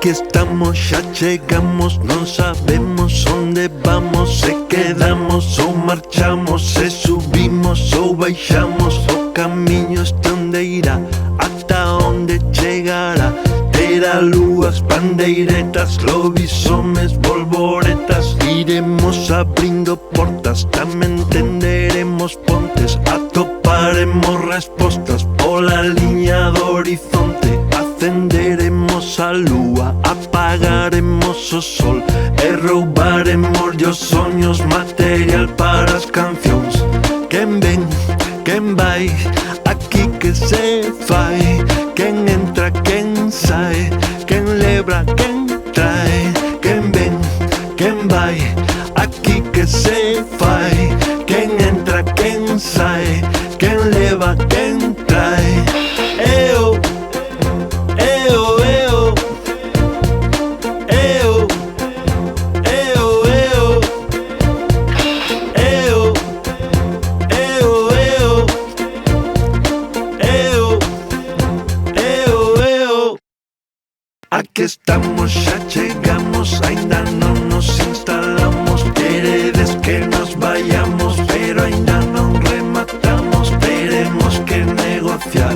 Aquí estamos, ya llegamos, no sabemos dónde vamos. Se quedamos o marchamos, se subimos o baixamos. O caminho hasta onde irá, hasta onde chegará. Terá lúas, bandeiretas, lobisomes, bolboretas. Iremos abrindo portas, tamén tenderemos pontes. Atoparemos respostas pola liña do horizonte. Acenderemos a lúa, apagaremos o sol e roubaremos os soños, material para as cancións. Quen ven, quen vai, aquí que se fai. Quen entra, quen sai, quen lebra, quen trae. Quen ven, quen vai, aquí que se fai. Quen entra, quen sai, quen leva, quen trae. Eu, eu, eu, eu, eu, eu, eu, eu, eu. Aquí estamos, ya llegamos, ainda non nos instalamos. Queredes que nos vayamos, pero ainda non rematamos. Teremos que negociar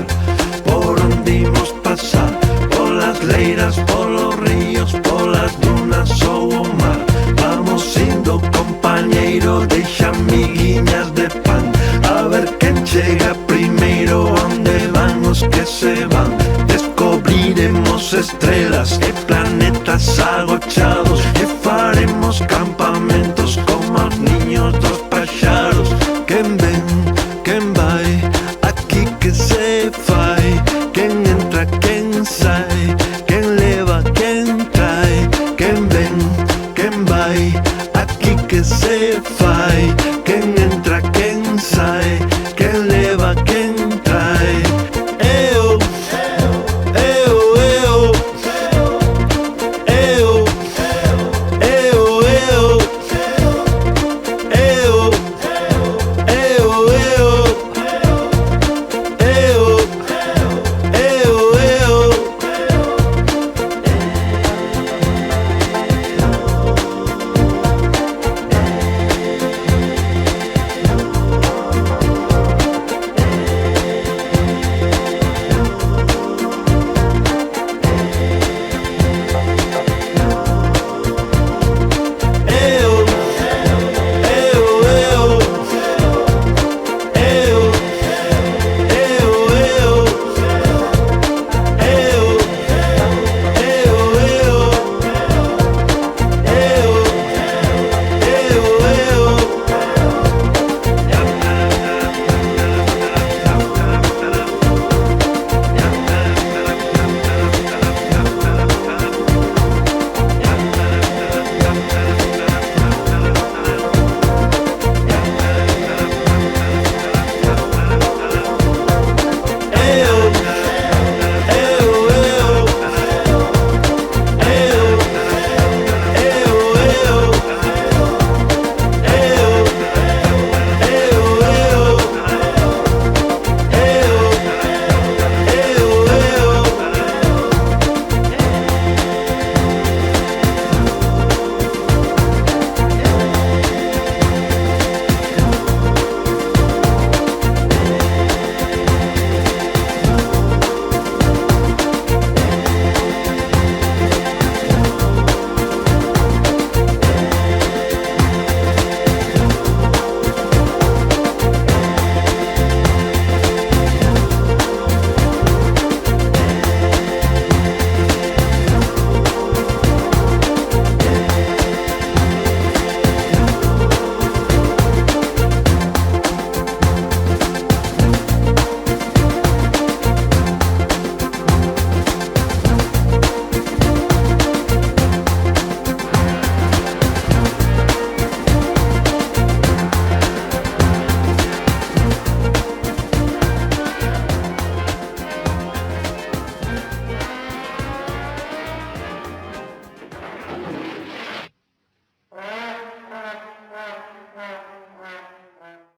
por onde imos pasar, polas leiras, polos ríos, polas dunas ou o mar. Vamos indo, compañeiro, deixa miguiñas de pan. A ver quen chega primeiro, onde van os que se van. Descobriremos estrelas e planetas agochados.